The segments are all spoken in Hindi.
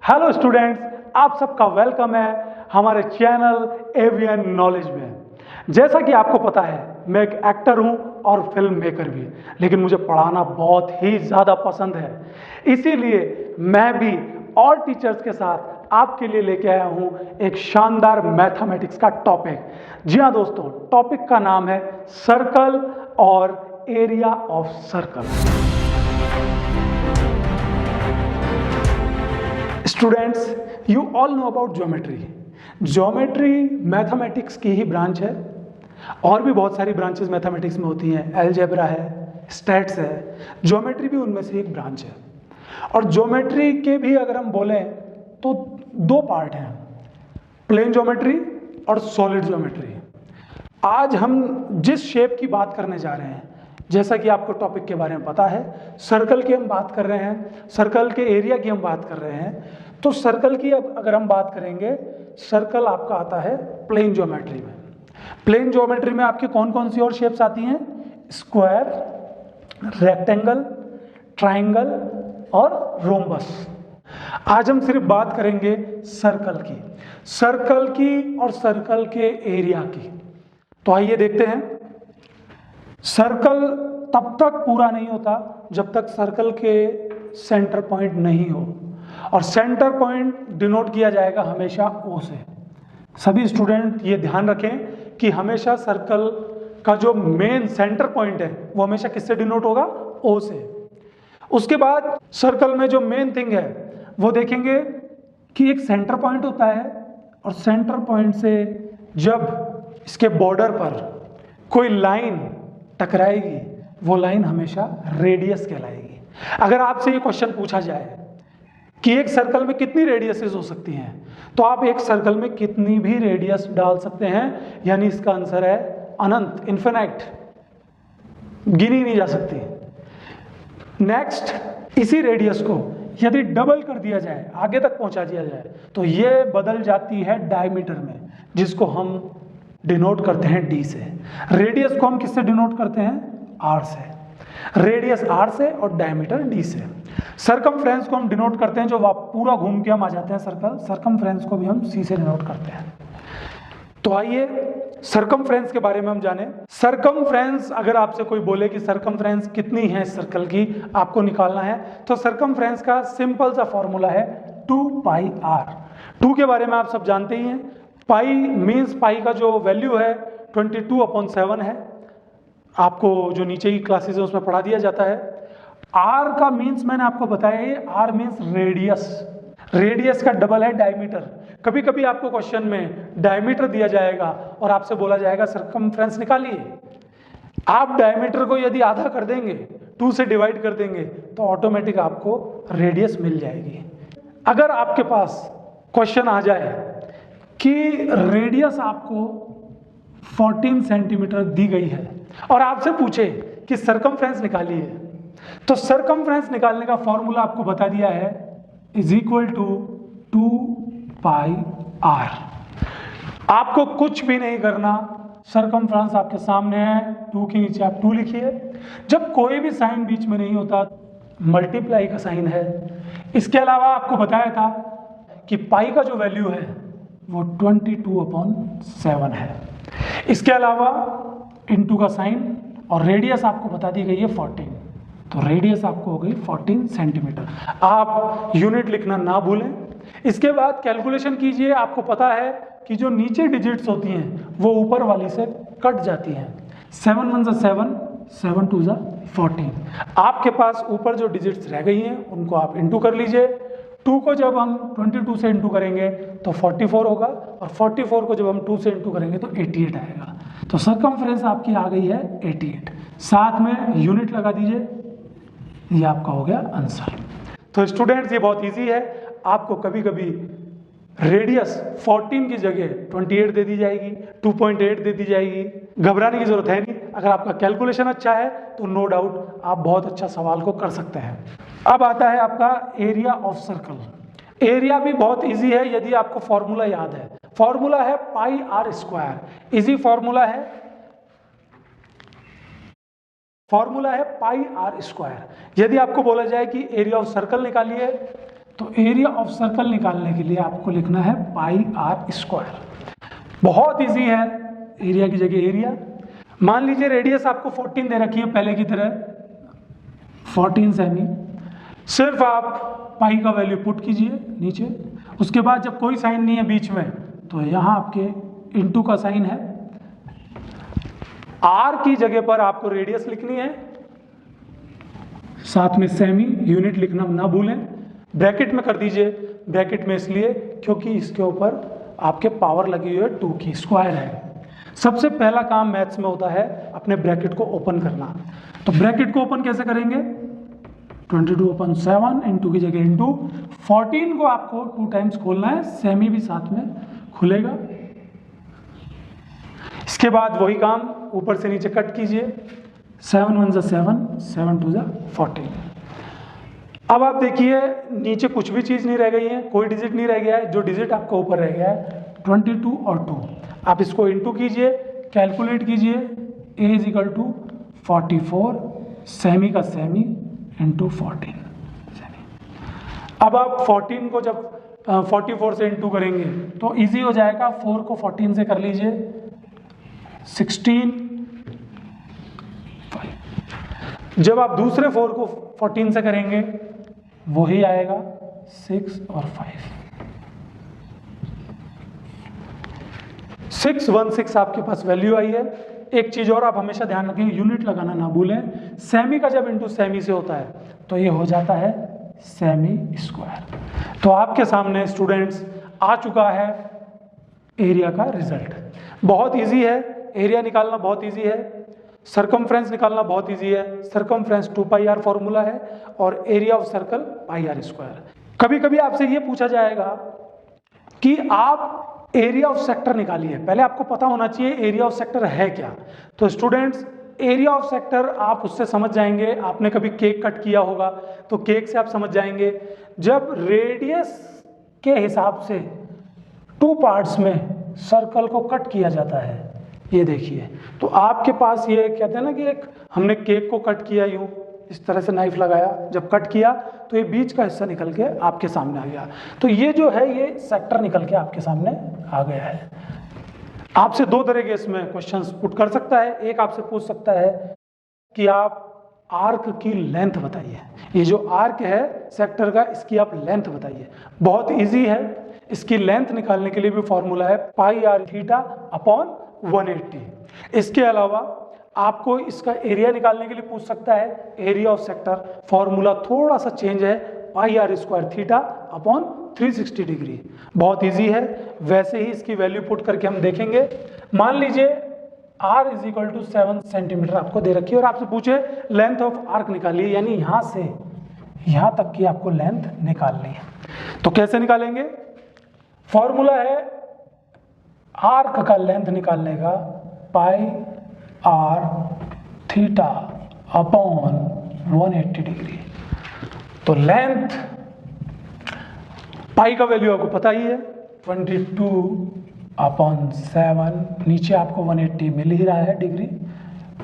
हेलो स्टूडेंट्स, आप सबका वेलकम है हमारे चैनल एवियन नॉलेज में। जैसा कि आपको पता है, मैं एक एक्टर हूं और फिल्म मेकर भी, लेकिन मुझे पढ़ाना बहुत ही ज़्यादा पसंद है। इसीलिए मैं भी और टीचर्स के साथ आपके लिए लेके आया हूं एक शानदार मैथमेटिक्स का टॉपिक। जी हाँ दोस्तों, टॉपिक का नाम है सर्कल और area of circle. Students, you all know about geometry. Geometry mathematics की ही ब्रांच है। और भी बहुत सारी ब्रांचेस मैथमेटिक्स में होती हैं, अलजेब्रा है, स्टैट्स है, ज्योमेट्री भी उनमें से एक ब्रांच है। और ज्योमेट्री के भी अगर हम बोलें तो दो पार्ट हैं, प्लेन ज्योमेट्री और सॉलिड ज्योमेट्री। आज हम जिस शेप की बात करने जा रहे हैं, जैसा कि आपको टॉपिक के बारे में पता है, सर्कल की हम बात कर रहे हैं, सर्कल के एरिया की हम बात कर रहे हैं। तो सर्कल की अब अगर हम बात करेंगे, सर्कल आपका आता है प्लेन ज्योमेट्री में। प्लेन ज्योमेट्री में आपकी कौन कौन सी और शेप्स आती हैं? स्क्वायर, रेक्टेंगल, ट्राइंगल और रोम्बस। आज हम सिर्फ बात करेंगे सर्कल की, सर्कल की और सर्कल के एरिया की। तो आइए देखते हैं। सर्कल तब तक पूरा नहीं होता जब तक सर्कल के सेंटर पॉइंट नहीं हो, और सेंटर पॉइंट डिनोट किया जाएगा हमेशा ओ से। सभी स्टूडेंट ये ध्यान रखें कि हमेशा सर्कल का जो मेन सेंटर पॉइंट है वो हमेशा किससे डिनोट होगा? ओ से। उसके बाद सर्कल में जो मेन थिंग है वो देखेंगे कि एक सेंटर पॉइंट होता है, और सेंटर पॉइंट से जब इसके बॉर्डर पर कोई लाइन टकराएगी, वो लाइन हमेशा रेडियस कहलाएगी। अगर आपसे ये क्वेश्चन पूछा जाए कि एक सर्कल में कितनी रेडियसेस हो सकती हैं, तो आप एक सर्कल में कितनी भी रेडियस डाल सकते हैं, यानी इसका आंसर है अनंत, इन्फिनाइट, गिनी नहीं जा सकती। नेक्स्ट, इसी रेडियस को यदि डबल कर दिया जाए, आगे तक पहुंचा दिया जाए, तो ये बदल जाती है डायमीटर में, जिसको हम डिनोट करते हैं डी से। रेडियस को हम किससे डिनोट करते हैं? आर से। रेडियस आर से और डायमीटर डी से। सरकमफ्रेंस को हम डिनोट करते हैं, जो पूरा घूम के हम आ जाते हैं सर्कल, सरकमफ्रेंस को भी हम सी से डिनोट करते हैं। तो आइए सरकमफ्रेंस के बारे में हम जानें। सरकमफ्रेंस, अगर आपसे कोई बोले कि सरकमफ्रेंस कितनी है सर्कल की, आपको निकालना है, तो सरकमफ्रेंस का सिंपल सा फॉर्मूला है 2 पाई आर। 2 के बारे में आप सब जानते ही हैं। पाई मीन्स, पाई का जो वैल्यू है 22/7 है, आपको जो नीचे की क्लासेस है उसमें पढ़ा दिया जाता है। आर का मीन्स मैंने आपको बताया है, आर मीन्स रेडियस। रेडियस का डबल है डायमीटर। कभी कभी आपको क्वेश्चन में डायमीटर दिया जाएगा और आपसे बोला जाएगा सरकमफ्रेंस निकालिए। आप डायमीटर को यदि आधा कर देंगे, 2 से डिवाइड कर देंगे, तो ऑटोमेटिक आपको रेडियस मिल जाएगी। अगर आपके पास क्वेश्चन आ जाए कि रेडियस आपको 14 सेंटीमीटर दी गई है और आपसे पूछे कि सरकमफ्रेंस निकालिए, तो सरकमफ्रेंस निकालने का फॉर्मूला आपको बता दिया है, is equal to 2 pi r. आपको कुछ भी नहीं करना, सरकमफ्रेंस आपके सामने है, 2 के नीचे आप 2 लिखिए। जब कोई भी साइन बीच में नहीं होता, मल्टीप्लाई का साइन है। इसके अलावा आपको बताया था कि पाई का जो वैल्यू है वो 22/7 है। इसके अलावा इनटू का साइन, और रेडियस आपको बता दी गई है 14, तो रेडियस आपको हो गई 14 सेंटीमीटर। आप यूनिट लिखना ना भूलें। इसके बाद कैलकुलेशन कीजिए। आपको पता है कि जो नीचे डिजिट्स होती हैं वो ऊपर वाली से कट जाती हैं। 7 1 7, 7 2 14। आपके पास ऊपर जो डिजिट्स रह गई हैं उनको आप इंटू कर लीजिए। 2 को जब हम 22 से इंटू करेंगे तो 44 होगा, और 44 को जब हम 2 से इंटू करेंगे तो 88 आएगा। तो सरकमफ्रेंस आपकी आ गई है 88। साथ में यूनिट लगा दीजिए, ये आपका हो गया आंसर। तो स्टूडेंट्स, ये बहुत इजी है। आपको कभी कभी रेडियस 14 की जगह 28 दे दी जाएगी, 2.8 दे दी जाएगी। घबराने की जरूरत है नहीं। अगर आपका कैलकुलेशन अच्छा है तो नो डाउट आप बहुत अच्छा सवाल को कर सकते हैं। अब आता है आपका एरिया ऑफ सर्कल। एरिया भी बहुत इजी है यदि आपको फॉर्मूला याद है। फॉर्मूला है pi r square. Easy formula है, फॉर्मूला है पाई आर स्क्वायर। यदि आपको बोला जाए कि एरिया ऑफ सर्कल निकालिए, तो एरिया ऑफ सर्कल निकालने के लिए आपको लिखना है पाई आर स्क्वायर। बहुत इजी है, एरिया की जगह एरिया। मान लीजिए रेडियस आपको 14 दे रखी है पहले की तरह 14 सेमी। सिर्फ आप पाई का वैल्यू पुट कीजिए नीचे, उसके बाद जब कोई साइन नहीं है बीच में तो यहाँ आपके इनटू का साइन है। आर की जगह पर आपको रेडियस लिखनी है, साथ में सेमी यूनिट लिखना ना भूलें। ब्रैकेट में कर दीजिए, ब्रैकेट में इसलिए क्योंकि इसके ऊपर आपके पावर लगी हुई है 2 की, स्क्वायर है। सबसे पहला काम मैथ्स में होता है अपने ब्रैकेट को ओपन करना। तो ब्रैकेट को ओपन कैसे करेंगे? 22 अपॉन 7 इंटू की जगह इंटू 14 को आपको 2 टाइम्स खोलना है, सेमी भी साथ में खुलेगा। इसके बाद वही काम ऊपर से नीचे कट कीजिए, 7 1 7, 7 2 14। अब आप देखिए नीचे कुछ भी चीज़ नहीं रह गई है, कोई डिजिट नहीं रह गया है। जो डिजिट आपका ऊपर रह गया है 22 और 2, आप इसको इंटू कीजिए, कैलकुलेट कीजिए। a is equal to 44 cm का सेमी इंटू 14 सेमी। अब आप 14 को जब 44 से इंटू करेंगे तो इजी हो जाएगा। 4 को 14 से कर लीजिए 16 5। जब आप दूसरे 4 को 14 से करेंगे वही आएगा 6 और 5। 616 आपके पास वैल्यू आई है। एक चीज और आप हमेशा ध्यान रखें, यूनिट लगाना ना भूलें। सेमी का जब इंटू सेमी से होता है तो ये हो जाता है सेमी स्क्वायर। तो आपके सामने स्टूडेंट्स आ चुका है एरिया का रिजल्ट। बहुत इजी है, एरिया निकालना बहुत इजी है, सरकमफ्रेंस निकालना बहुत इजी है। सरकमफ्रेंस 2 पाई आर फॉर्मूला है और area of circle pi r square. कभी कभी आपसे ये पूछा जाएगा कि आप एरिया ऑफ सेक्टर निकालिए। पहले आपको पता होना चाहिए एरिया ऑफ सेक्टर है क्या। तो स्टूडेंट्स एरिया ऑफ सेक्टर आप उससे समझ जाएंगे, आपने कभी केक कट किया होगा तो केक से आप समझ जाएंगे। जब रेडियस के हिसाब से 2 पार्ट्स में सर्कल को कट किया जाता है, ये देखिए, तो आपके पास ये कहते हैं ना कि एक हमने केक को कट किया यूं, इस तरह से नाइफ लगाया, जब कट किया तो ये बीच का हिस्सा निकल के आपके सामने आ गया। तो ये जो है ये सेक्टर निकल के आपके सामने आ गया है। आपसे 2 तरह के इसमें क्वेश्चंस पुट कर सकता है। एक आपसे पूछ सकता है कि आप आर्क की लेंथ बताइए। ये जो आर्क है सेक्टर का, इसकी आप लेंथ बताइए। बहुत इजी है, इसकी लेंथ निकालने के लिए भी फॉर्मूला है पाई आर थीटा अपॉन 180। इसके अलावा आपको इसका एरिया निकालने के लिए पूछ सकता है। एरिया ऑफ सेक्टर फॉर्मूला थोड़ा सा चेंज है, pi r square theta upon 360 degree. बहुत इजी है, वैसे ही इसकी वैल्यू पुट करके हम देखेंगे। मान लीजिए r is equal to 7 centimetre आपको दे रखी है और आपसे पूछे लेंथ ऑफ आर्क निकालिए, यानी यहां से यहां तक की आपको लेंथ निकालनी है। तो कैसे निकालेंगे? फॉर्मूला है आर्क का लेंथ निकालने का पाई आर थीटा अपॉन 180 डिग्री। तो लेंथ पाई का वैल्यू आपको पता ही है 22 अपॉन 7, नीचे आपको 180 मिल ही रहा है डिग्री,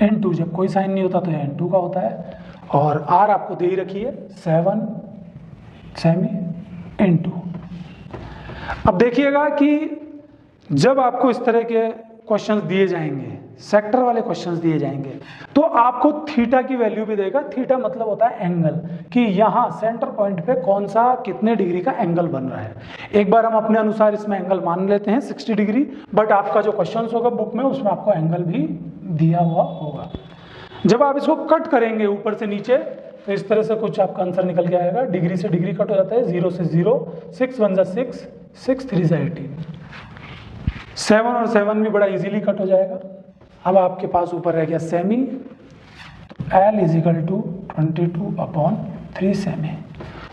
इनटू जब कोई साइन नहीं होता तो इनटू का होता है, और आर आपको दे ही रखी है 7 सेमी इनटू। अब देखिएगा कि जब आपको इस तरह के क्वेश्चंस दिए जाएंगे, सेक्टर वाले क्वेश्चंस दिए जाएंगे, तो आपको थीटा की वैल्यू भी देगा। थीटा मतलब होता है एंगल, कि यहाँ सेंटर पॉइंट पे कौन सा कितने डिग्री का एंगल बन रहा है। एक बार हम अपने अनुसार इसमें एंगल मान लेते हैं 60 डिग्री, बट आपका जो क्वेश्चंस होगा बुक में उसमें आपको एंगल भी दिया हुआ होगा। जब आप इसको कट करेंगे ऊपर से नीचे तो इस तरह से कुछ आपका आंसर निकल के आएगा। डिग्री से डिग्री कट हो जाता है, 0 से 0, 6 1 6, 6 3 18, 7 और 7 भी बड़ा इजीली कट हो जाएगा। अब आपके पास ऊपर रह गया सेमी, तो L is equal to 22 upon 3 cm.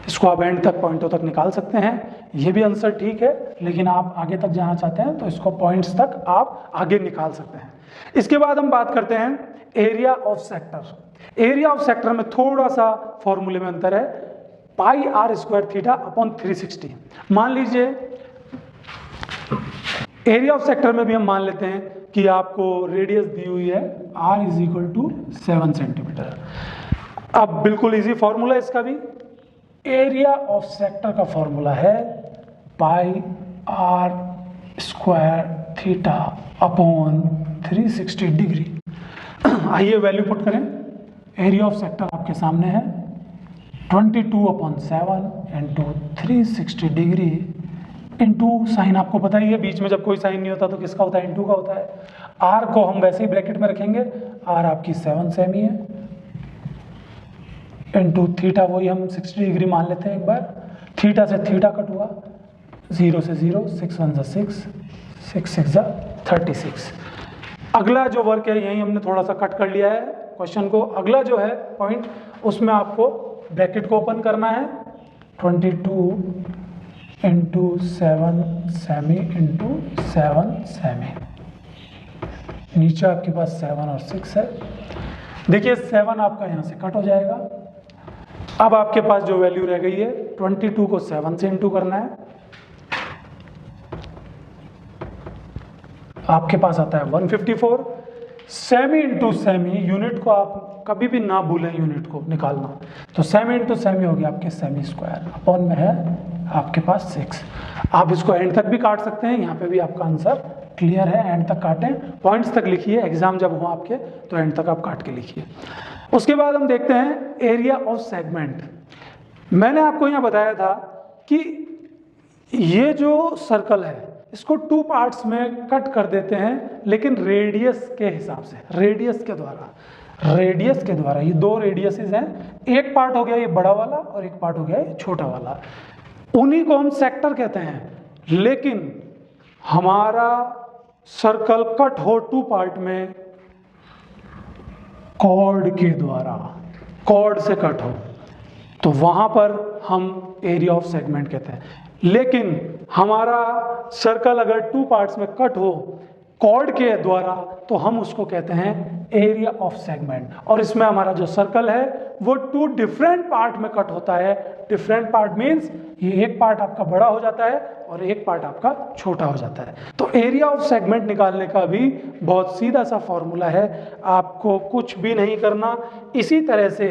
इसको आप एंड तक पॉइंटों तक निकाल सकते हैं। ये भी आंसर ठीक है, लेकिन आप आगे तक जाना चाहते हैं तो इसको पॉइंट्स तक आप आगे निकाल सकते हैं। इसके बाद हम बात करते हैं area of sector. Area of sector में थोड़ा सा फॉर्मूले में अंतर है, pi r square theta upon 360। मान लीजिए एरिया ऑफ सेक्टर में भी हम मान लेते हैं कि आपको रेडियस दी हुई है r is equal to 7 centimetre. अब बिल्कुल इजी फॉर्मूला इसका भी, एरिया ऑफ सेक्टर का फॉर्मूला है pi r square theta upon 360 degree. आइए वैल्यू पुट करें। एरिया ऑफ सेक्टर आपके सामने है 22/7 इंटू 360 डिग्री इंटू साइन आपको पता ही है, बीच में जब कोई साइन नहीं होता तो किसका होता है, इंटू का होता है। आर को हम वैसे ही ब्रैकेट में रखेंगे, आर आपकी 7 सेमी है, इंटू थीटा वही हम 60 डिग्री मान लेते हैं एक बार। थीटा से थीटा कट हुआ, 0 से 0, 6 1 6, 6 6 36। अगला जो वर्क है यही हमने थोड़ा सा कट कर लिया है क्वेश्चन को। अगला जो है पॉइंट, उसमें आपको ब्रैकेट को ओपन करना है, 22 इंटू 7 सेमी इंटू 7 सेमी। नीचे आपके पास 7 और 6 है। देखिए 7 आपका यहाँ से कट हो जाएगा। अब आपके पास जो वैल्यू रह गई है 22 को 7 से इंटू करना है, आपके पास आता है 154। सेमी इंटू सेमी, यूनिट को आप कभी भी ना भूलें, यूनिट को निकालना। तो सेमी इंटू सेमी हो गया आपके सेमी स्क्वायर, अपॉन में है आपके पास 6। आप इसको एंड तक भी काट सकते हैं, यहाँ पे भी आपका आंसर क्लियर है। एंड तक काटें, पॉइंट्स तक लिखिए, एग्जाम जब हो आपके तो एंड तक आप काट के लिखिए। उसके बाद हम देखते हैं एरिया ऑफ सेगमेंट। मैंने आपको यहाँ बताया था कि ये जो सर्कल है इसको 2 पार्ट्स में कट कर देते हैं, लेकिन रेडियस के हिसाब से, रेडियस के द्वारा। ये 2 रेडियसेस हैं, एक पार्ट हो गया ये बड़ा वाला और एक पार्ट हो गया ये छोटा वाला। उन्हीं को हम सेक्टर कहते हैं। लेकिन हमारा सर्कल कट हो 2 पार्ट में कॉर्ड के द्वारा, कॉर्ड से कट हो, तो वहां पर हम एरिया ऑफ सेगमेंट कहते हैं। लेकिन हमारा सर्कल अगर 2 पार्ट्स में कट हो कॉर्ड के द्वारा तो हम उसको कहते हैं एरिया ऑफ सेगमेंट। और इसमें हमारा जो सर्कल है वो 2 डिफरेंट पार्ट में कट होता है। डिफरेंट पार्ट मीन्स ये एक पार्ट आपका बड़ा हो जाता है और एक पार्ट आपका छोटा हो जाता है। तो एरिया ऑफ सेगमेंट निकालने का भी बहुत सीधा सा फॉर्मूला है, आपको कुछ भी नहीं करना। इसी तरह से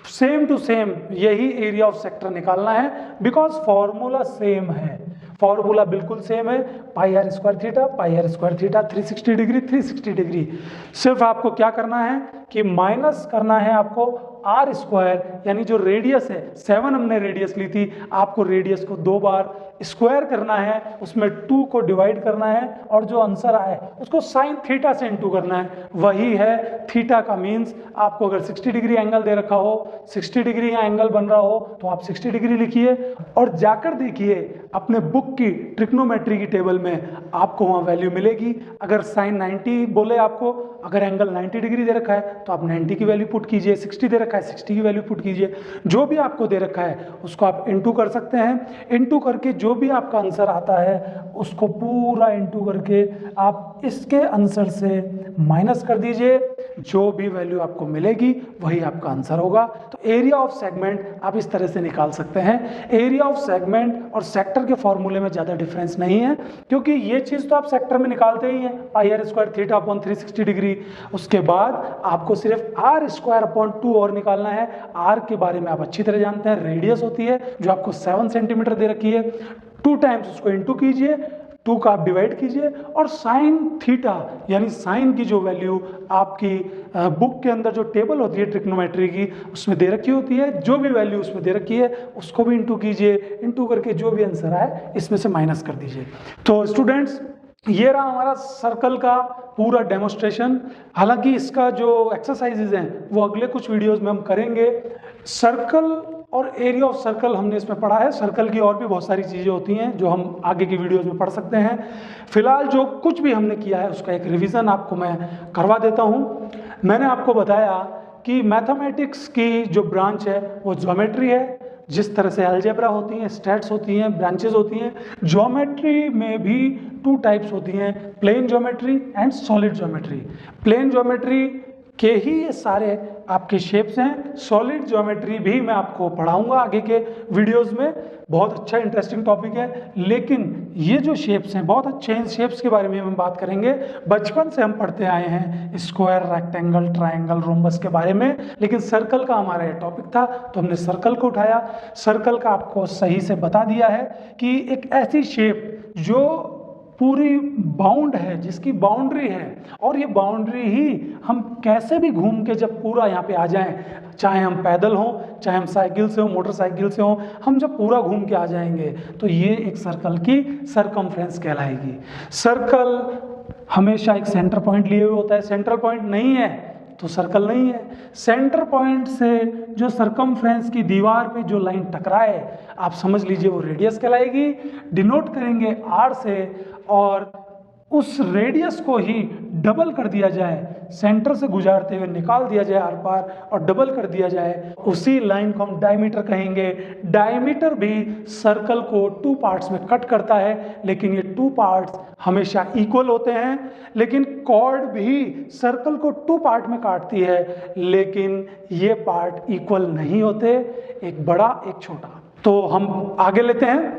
सेम टू सेम यही एरिया ऑफ सेक्टर निकालना है, बिकॉज फॉर्मूला सेम है, फॉर्मूला बिल्कुल सेम है। Pi r square theta 360 degree 360 degree. सिर्फ आपको क्या करना है कि माइनस करना है आपको आर स्क्वायर, यानी जो रेडियस है 7 हमने रेडियस ली थी, आपको रेडियस को 2 बार स्क्वायर करना है, उसमें 2 को डिवाइड करना है और जो आंसर आए उसको साइन थीटा से इंटू करना है। वही है थीटा का मीन्स। आपको अगर 60 डिग्री एंगल दे रखा हो, 60 डिग्री या एंगल बन रहा हो तो आप 60 डिग्री लिखिए और जाकर देखिए अपने बुक की ट्रिग्नोमेट्री की टेबल में, आपको वहां वैल्यू मिलेगी। अगर साइन 90 बोले आपको, अगर एंगल 90 डिग्री दे रखा है तो आप 90 की वैल्यू पुट कीजिए, 60 दे रखा है 60 की वैल्यू पुट कीजिए। जो भी आपको दे रखा है उसको आप इंटू कर सकते हैं। इंटू करके जो भी आपका आंसर आता है उसको पूरा इंटू करके आप इसके आंसर से माइनस कर दीजिए, जो भी वैल्यू आपको मिलेगी वही आपका आंसर होगा। तो एरिया ऑफ सेगमेंट आप इस तरह से निकाल सकते हैं। एरिया ऑफ सेगमेंट और सेक्टर के फॉर्मूले में ज़्यादा डिफरेंस नहीं है, क्योंकि ये चीज़ तो आप सेक्टर में निकालते ही हैं, pi r square theta upon 360 degree. उसके बाद आपको सिर्फ आर स्क्वायर अपॉन 2 और निकालना है। आर के बारे में आप अच्छी तरह जानते हैं, रेडियस होती है जो आपको 7 सेंटीमीटर दे रखी है। 2 टाइम्स उसको इंटू कीजिए, 2 का आप डिवाइड कीजिए और साइन थीटा यानी साइन की जो वैल्यू आपकी बुक के अंदर जो टेबल होती है ट्रिग्नोमेट्री की उसमें दे रखी होती है, जो भी वैल्यू उसमें दे रखी है उसको भी इंटू कीजिए। इंटू करके जो भी आंसर आए इसमें से माइनस कर दीजिए। तो स्टूडेंट्स, ये रहा हमारा सर्कल का पूरा डेमोस्ट्रेशन। हालांकि इसका जो एक्सरसाइजेज हैं वो अगले कुछ वीडियोस में हम करेंगे। सर्कल और एरिया ऑफ सर्कल हमने इसमें पढ़ा है। सर्कल की और भी बहुत सारी चीज़ें होती हैं जो हम आगे की वीडियोस में पढ़ सकते हैं। फिलहाल जो कुछ भी हमने किया है उसका एक रिवीजन आपको मैं करवा देता हूँ। मैंने आपको बताया कि मैथमेटिक्स की जो ब्रांच है वो ज्योमेट्री है। जिस तरह से अलजेब्रा होती हैं, स्टैट्स होती हैं, ब्रांचेस होती हैं, ज्योमेट्री में भी 2 टाइप्स होती हैं, plane geometry and solid geometry. Plane geometry के ही ये सारे आपके शेप्स हैं। सॉलिड ज्योमेट्री भी मैं आपको पढ़ाऊंगा आगे के वीडियोस में, बहुत अच्छा इंटरेस्टिंग टॉपिक है। लेकिन ये जो शेप्स हैं बहुत अच्छे हैं, शेप्स के बारे में हम बात करेंगे। बचपन से हम पढ़ते आए हैं स्क्वायर, रेक्टेंगल, ट्रायंगल, रोम्बस के बारे में, लेकिन सर्कल का हमारा ये टॉपिक था तो हमने सर्कल को उठाया। सर्कल का आपको सही से बता दिया है कि एक ऐसी शेप जो पूरी बाउंड है, जिसकी बाउंड्री है, और ये बाउंड्री ही हम कैसे भी घूम के जब पूरा यहाँ पे आ जाएं, चाहे हम पैदल हों, चाहे हम साइकिल से हों, मोटरसाइकिल से हों, हम जब पूरा घूम के आ जाएंगे तो ये एक सर्कल की सरकमफ्रेंस कहलाएगी। सर्कल हमेशा एक सेंटर पॉइंट लिए हुए होता है। सेंट्रल पॉइंट नहीं है तो सर्कल नहीं है। सेंटर पॉइंट से जो सरकमफ्रेंस की दीवार पे जो लाइन टकराए, आप समझ लीजिए वो रेडियस कहलाएगी। डिनोट करेंगे आर से, और उस रेडियस को ही डबल कर दिया जाए, सेंटर से गुजारते हुए निकाल दिया जाए आर पार और डबल कर दिया जाए, उसी लाइन को हम डायमीटर कहेंगे। डायमीटर भी सर्कल को 2 पार्ट्स में कट करता है, लेकिन ये 2 पार्ट्स हमेशा इक्वल होते हैं। लेकिन कॉर्ड भी सर्कल को 2 पार्ट में काटती है, लेकिन ये पार्ट इक्वल नहीं होते, एक बड़ा एक छोटा। तो हम आगे लेते हैं।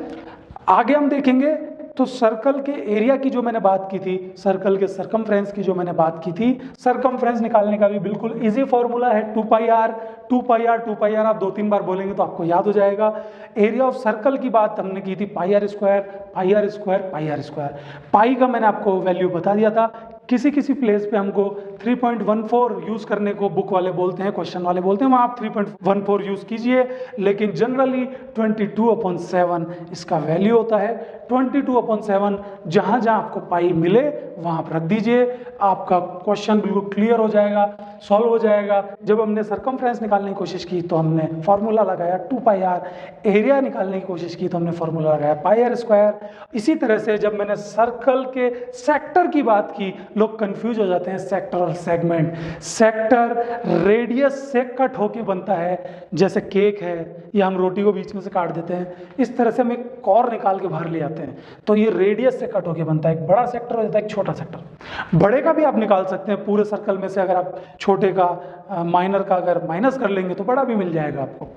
आगे हम देखेंगे तो सर्कल के एरिया की जो मैंने बात की थी, सर्कल के सरकमफ्रेंस की जो मैंने बात की थी, सरकमफ्रेंस निकालने का भी बिल्कुल इजी फॉर्मूला है 2 pi r. 2 pi r 2 pi r आप 2-3 बार बोलेंगे तो आपको याद हो जाएगा। एरिया ऑफ सर्कल की बात हमने की थी pi r square, pi r square, pi r square. Pi का मैंने आपको वैल्यू बता दिया था। किसी किसी प्लेस पे हमको 3.14 यूज करने को बुक वाले बोलते हैं, क्वेश्चन वाले बोलते हैं, वहाँ आप 3.14 यूज कीजिए, लेकिन जनरली 22/7 इसका वैल्यू होता है। 22/7 जहाँ जहाँ आपको पाई मिले वहाँ आप रख दीजिए, आपका क्वेश्चन बिल्कुल क्लियर हो जाएगा, सॉल्व हो जाएगा। जब हमने सरकमफ्रेंस निकालने की कोशिश की तो हमने फॉर्मूला लगाया 2 पाई आर। एरिया निकालने की कोशिश की तो हमने फॉर्मूला लगाया पाई आर स्क्वायर। इसी तरह से जब मैंने सर्कल के सेक्टर की बात की, लोग कंफ्यूज हो जाते हैं सेक्टर और सेगमेंट। सेक्टर रेडियस से कट होके बनता है, जैसे केक है या हम रोटी को बीच में से काट देते हैं, इस तरह से हम एक कॉर निकाल के बाहर ले आते हैं, तो ये रेडियस से कट होके बनता है। एक बड़ा सेक्टर हो जाता है, एक छोटा सेक्टर। बड़े का भी आप निकाल सकते हैं पूरे सर्कल में से, अगर आप छोटे का माइनर का अगर माइनस कर लेंगे तो बड़ा भी मिल जाएगा आपको।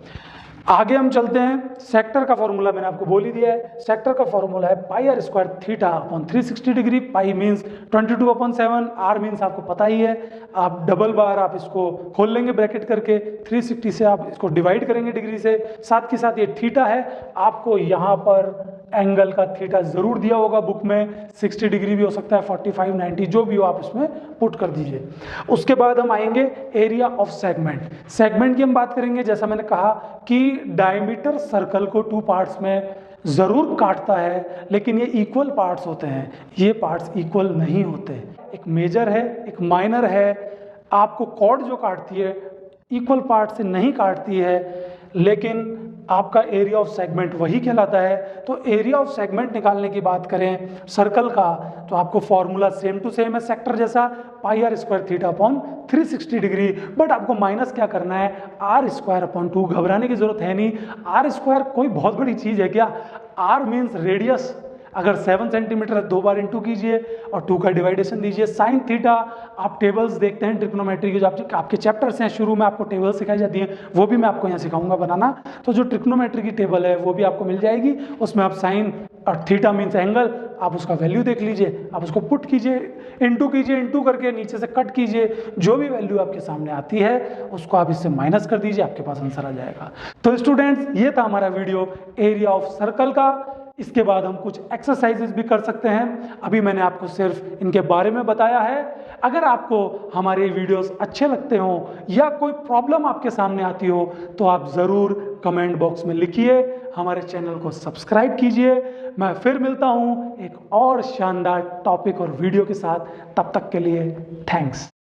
आगे हम चलते हैं। सेक्टर का फॉर्मूला मैंने आपको बोल ही दिया है। सेक्टर का फॉर्मूला है pi r square theta upon 360 degree. Pi means 22/7, r means आपको पता ही है, आप डबल बार आप इसको खोल लेंगे ब्रैकेट करके, 360 से आप इसको डिवाइड करेंगे डिग्री से, साथ के साथ ये थीटा है। आपको यहाँ पर एंगल का थीटा जरूर दिया होगा बुक में, 60 डिग्री भी हो सकता है, 45, 90 जो भी हो आप इसमें पुट कर दीजिए। उसके बाद हम आएंगे एरिया ऑफ सेगमेंट। सेगमेंट की हम बात करेंगे। जैसा मैंने कहा कि डायमीटर सर्कल को 2 पार्ट्स में जरूर काटता है, लेकिन ये इक्वल पार्ट्स होते हैं, ये पार्ट्स इक्वल नहीं होते। एक मेजर है, एक माइनर है। आपको कॉर्ड जो काटती है इक्वल पार्ट से नहीं काटती है, लेकिन आपका एरिया ऑफ सेगमेंट वही कहलाता है। तो एरिया ऑफ सेगमेंट निकालने की बात करें सर्कल का, तो आपको फॉर्मूला सेम टू सेम है सेक्टर जैसा, pi r square theta upon 360 degree. But आपको माइनस क्या करना है, आर स्क्वायर अपॉन 2। घबराने की जरूरत है नहीं, आर स्क्वायर कोई बहुत बड़ी चीज है क्या? R means radius. अगर 7 सेंटीमीटर है 2 बार इंटू कीजिए और 2 का डिवाइडेशन दीजिए। साइन थीटा आप टेबल्स देखते हैं ट्रिग्नोमेट्री के, जो आपके चैप्टर्स हैं शुरू में आपको टेबल सिखाई जाती हैं, वो भी मैं आपको यहाँ सिखाऊंगा बनाना। तो जो ट्रिग्नोमेट्री की टेबल है वो भी आपको मिल जाएगी, उसमें आप साइन और थीटा मीन्स एंगल, आप उसका वैल्यू देख लीजिए, आप उसको पुट कीजिए, इंटू करके नीचे से कट कीजिए, जो भी वैल्यू आपके सामने आती है उसको आप इससे माइनस कर दीजिए, आपके पास आंसर आ जाएगा। तो स्टूडेंट्स ये था हमारा वीडियो एरिया ऑफ सर्कल का। इसके बाद हम कुछ एक्सरसाइजेस भी कर सकते हैं, अभी मैंने आपको सिर्फ इनके बारे में बताया है। अगर आपको हमारे वीडियोस अच्छे लगते हो या कोई प्रॉब्लम आपके सामने आती हो तो आप ज़रूर कमेंट बॉक्स में लिखिए, हमारे चैनल को सब्सक्राइब कीजिए। मैं फिर मिलता हूँ एक और शानदार टॉपिक और वीडियो के साथ, तब तक के लिए थैंक्स।